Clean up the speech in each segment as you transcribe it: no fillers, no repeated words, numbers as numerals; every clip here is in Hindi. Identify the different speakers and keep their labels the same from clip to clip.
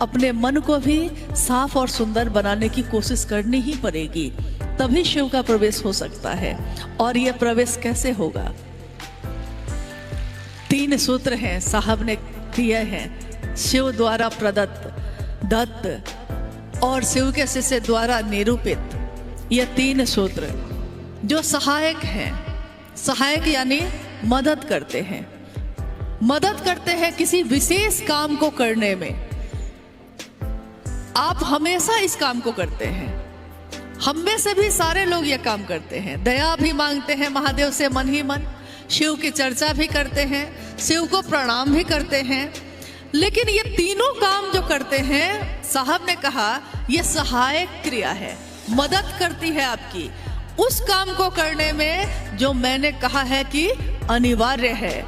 Speaker 1: अपने मन को भी साफ और सुंदर बनाने की कोशिश करनी ही पड़ेगी, तभी शिव का प्रवेश हो सकता है। और यह प्रवेश कैसे होगा? 3 सूत्र हैं साहब ने दिए हैं, शिव द्वारा प्रदत्त, दत्त और शिव के शिष्य द्वारा निरूपित। ये 3 सूत्र जो सहायक हैं, सहायक यानी मदद करते हैं, मदद करते हैं किसी विशेष काम को करने में। आप हमेशा इस काम को करते हैं, हम में से भी सारे लोग ये काम करते हैं। दया भी मांगते हैं महादेव से मन ही मन, शिव की चर्चा भी करते हैं, शिव को प्रणाम भी करते हैं। लेकिन ये तीनों काम जो करते हैं, साहब ने कहा ये सहायक क्रिया है, मदद करती है आपकी उस काम को करने में जो मैंने कहा है कि अनिवार्य है।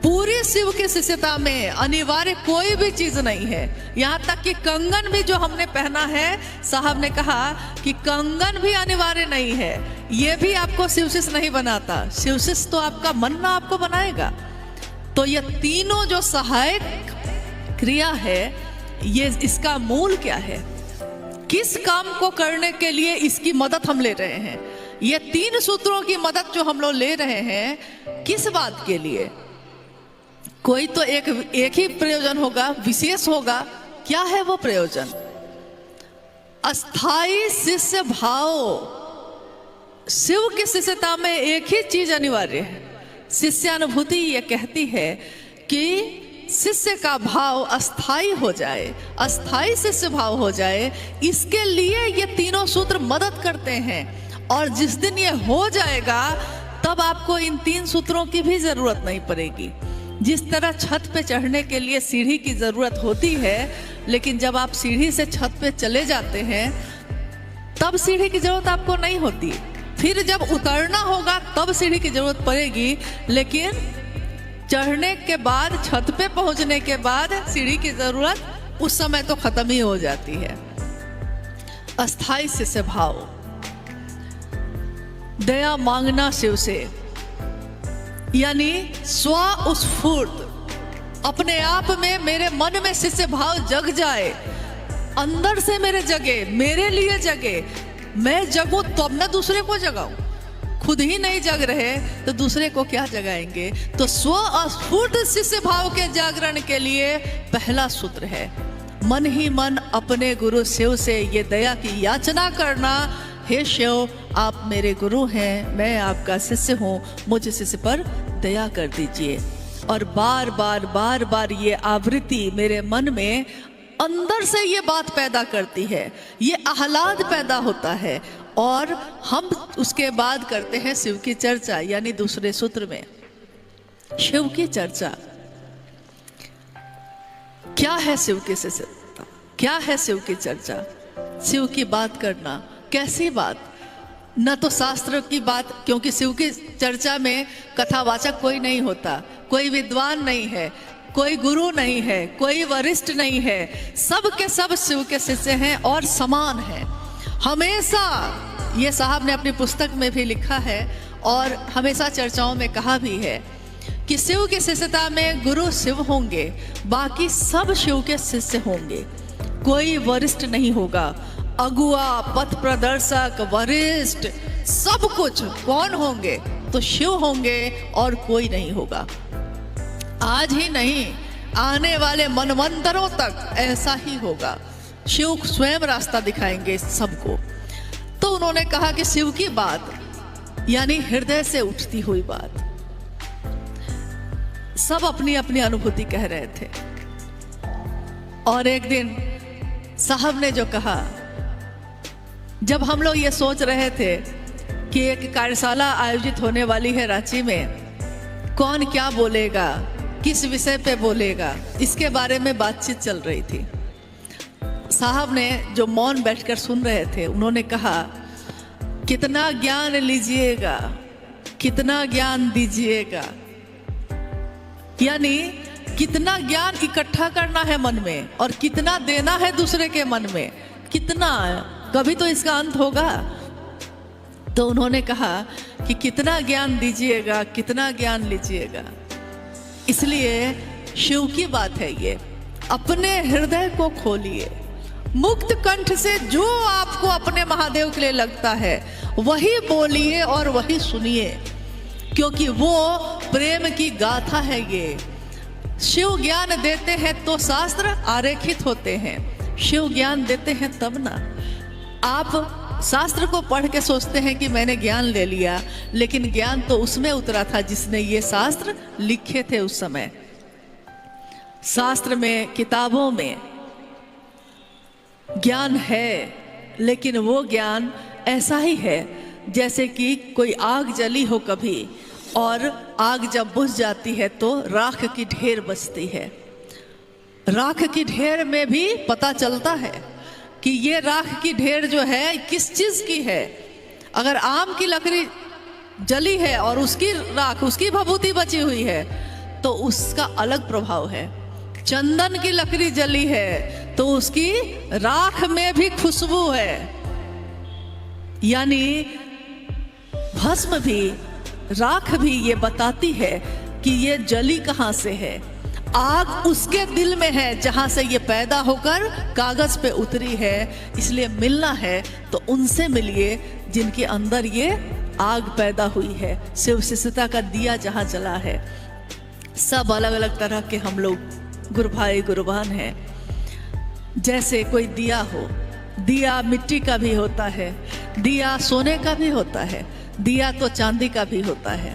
Speaker 1: पूरी शिव की शिष्यता में अनिवार्य कोई भी चीज नहीं है। यहाँ तक कि कंगन भी जो हमने पहना है, साहब ने कहा कि कंगन भी अनिवार्य नहीं है, ये भी आपको शिवशिष नहीं बनाता। शिवशिष तो आपका मन ना आपको बनाएगा। तो ये तीनों जो सहायक क्रिया है, ये इसका मूल क्या है, किस काम को करने के लिए इसकी मदद हम ले रहे हैं? ये 3 सूत्रों की मदद जो हम लोग ले रहे हैं, किस बात के लिए? कोई तो एक ही प्रयोजन होगा, विशेष होगा। क्या है वो प्रयोजन? अस्थाई शिष्य भाव। शिव की शिष्यता में एक ही चीज अनिवार्य है। शिष्यानुभूति ये कहती है कि शिष्य का भाव अस्थाई हो जाए, अस्थाई शिष्य भाव हो जाए। इसके लिए ये तीनों सूत्र मदद करते हैं। और जिस दिन ये हो जाएगा, तब आपको इन 3 सूत्रों की भी जरूरत नहीं पड़ेगी। जिस तरह छत पे चढ़ने के लिए सीढ़ी की जरूरत होती है, लेकिन जब आप सीढ़ी से छत पे चले जाते हैं, तब सीढ़ी की जरूरत आपको नहीं होती। फिर जब उतरना होगा तब सीढ़ी की जरूरत पड़ेगी, लेकिन चढ़ने के बाद, छत पे पहुंचने के बाद सीढ़ी की जरूरत उस समय तो खत्म ही हो जाती है। अस्थाई शिष्य भाव, दया मांगना शिव से, यानी स्वस्फूर्त, अपने आप में मेरे मन में शिष्य भाव जग जाए, अंदर से मेरे जगे, मेरे लिए जगे। मैं जगूं तो अब मैं दूसरे को जगाऊं। खुद ही नहीं जग रहे तो दूसरे को क्या जगाएंगे? तो स्वस्फूर्त शिष्य भाव के जागरण के लिए पहला सूत्र है, मन ही मन अपने गुरु शिव से ये दया की याचना करना, हे शिव आप मेरे गुरु हैं, मैं आपका शिष्य हूँ, मुझ शिष्य पर दया कर दीजिए। और बार बार ये आवृत्ति मेरे मन में अंदर से ये बात पैदा करती है, ये आह्लाद पैदा होता है। और हम उसके बाद करते हैं शिव की चर्चा, यानी दूसरे सूत्र में शिव की चर्चा। क्या है शिव की शिष्यता, क्या है शिव की चर्चा? शिव की बात करना, कैसी बात? न तो शास्त्र की बात, क्योंकि शिव की चर्चा में कथावाचक कोई नहीं होता, कोई विद्वान नहीं है, कोई गुरु नहीं है, कोई वरिष्ठ नहीं है, सब के सब शिव के शिष्य हैं और समान हैं। हमेशा ये साहब ने अपनी पुस्तक में भी लिखा है और हमेशा चर्चाओं में कहा भी है कि शिव की शिष्यता में गुरु शिव होंगे, बाकी सब शिव के शिष्य होंगे, कोई वरिष्ठ नहीं होगा। अगुआ, पथ प्रदर्शक, वरिष्ठ, सब कुछ कौन होंगे? तो शिव होंगे और कोई नहीं होगा। आज ही नहीं, आने वाले मनवंतरों तक ऐसा ही होगा। शिव स्वयं रास्ता दिखाएंगे सबको। तो उन्होंने कहा कि शिव की बात, यानी हृदय से उठती हुई बात। सब अपनी अपनी अनुभूति कह रहे थे। और एक दिन साहब ने जो कहा, जब हम लोग ये सोच रहे थे कि एक कार्यशाला आयोजित होने वाली है रांची में, कौन क्या बोलेगा, किस विषय पे बोलेगा, इसके बारे में बातचीत चल रही थी। साहब ने जो मौन बैठकर सुन रहे थे, उन्होंने कहा, कितना ज्ञान लीजिएगा, कितना ज्ञान दीजिएगा, यानी कितना ज्ञान इकट्ठा करना है मन में और कितना देना है दूसरे के मन में, कितना, कभी तो इसका अंत होगा। तो उन्होंने कहा कि कितना ज्ञान दीजिएगा, कितना ज्ञान लीजिएगा। इसलिए शिव की बात है ये। अपने हृदय को खोलिए, मुक्त कंठ से जो आपको अपने महादेव के लिए लगता है वही बोलिए और वही सुनिए, क्योंकि वो प्रेम की गाथा है। ये शिव ज्ञान देते हैं तो शास्त्र आरेखित होते हैं, शिव ज्ञान देते हैं तब ना। आप शास्त्र को पढ़ के सोचते हैं कि मैंने ज्ञान ले लिया, लेकिन ज्ञान तो उसमें उतरा था जिसने ये शास्त्र लिखे थे उस समय। शास्त्र में, किताबों में ज्ञान है, लेकिन वो ज्ञान ऐसा ही है जैसे कि कोई आग जली हो कभी, और आग जब बुझ जाती है तो राख की ढेर बचती है। राख की ढेर में भी पता चलता है कि ये राख की ढेर जो है किस चीज़ की है। अगर आम की लकड़ी जली है और उसकी राख, उसकी भभूति बची हुई है तो उसका अलग प्रभाव है। चंदन की लकड़ी जली है तो उसकी राख में भी खुशबू है। यानी भस्म भी, राख भी ये बताती है कि ये जली कहाँ से है। आग उसके दिल में है जहाँ से ये पैदा होकर कागज पे उतरी है। इसलिए मिलना है तो उनसे मिलिए जिनके अंदर ये आग पैदा हुई है। शिव शिष्यता का दिया जहाँ जला है। सब अलग अलग तरह के हम लोग गुरु भाई गुरु बहन हैं। जैसे कोई दिया हो, दिया मिट्टी का भी होता है, दिया सोने का भी होता है, दिया तो चांदी का भी होता है।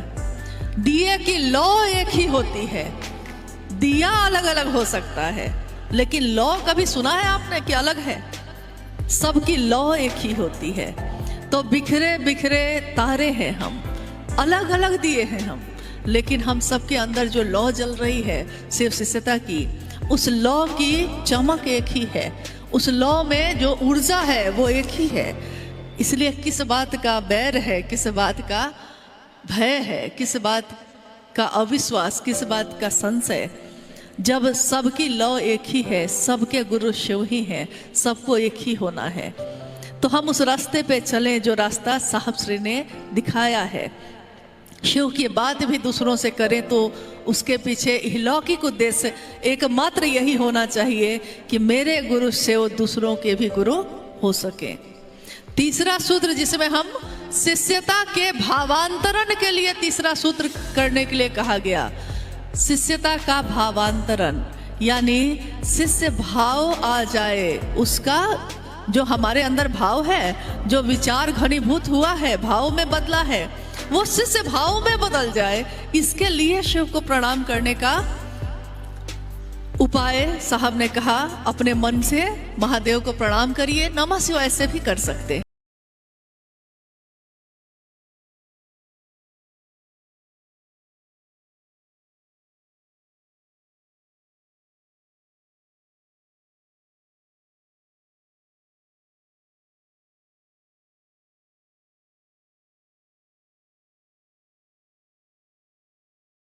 Speaker 1: दिए की लौ एक ही होती है। दिया अलग अलग हो सकता है, लेकिन लौ कभी सुना है आपने कि अलग है? सबकी लौ एक ही होती है। तो बिखरे बिखरे तारे हैं हम, अलग अलग दिए हैं हम, लेकिन हम सबके अंदर जो लौ जल रही है शिव शिष्यता की, उस लौ की चमक एक ही है। उस लौ में जो ऊर्जा है वो एक ही है। इसलिए किस बात का बैर है, किस बात का भय है, किस बात का अविश्वास, किस बात का संशय, जब सबकी लौ एक ही है, सबके गुरु शिव ही हैं, सबको एक ही होना है। तो हम उस रास्ते पे चलें जो रास्ता साहब श्री ने दिखाया है। शिव की बात भी दूसरों से करें तो उसके पीछे अलौकिक उद्देश्य एकमात्र यही होना चाहिए कि मेरे गुरु शिव दूसरों के भी गुरु हो सके। तीसरा सूत्र जिसमें हम शिष्यता के भावांतरण के लिए तीसरा सूत्र करने के लिए कहा गया, शिष्यता का भावांतरण, यानी शिष्य भाव आ जाए, उसका जो हमारे अंदर भाव है, जो विचार घनीभूत हुआ है, भाव में बदला है, वो शिष्य भाव में बदल जाए। इसके लिए शिव को प्रणाम करने का उपाय साहब ने कहा, अपने मन से महादेव को प्रणाम करिए। नमः शिवाय ऐसे भी कर सकते हैं।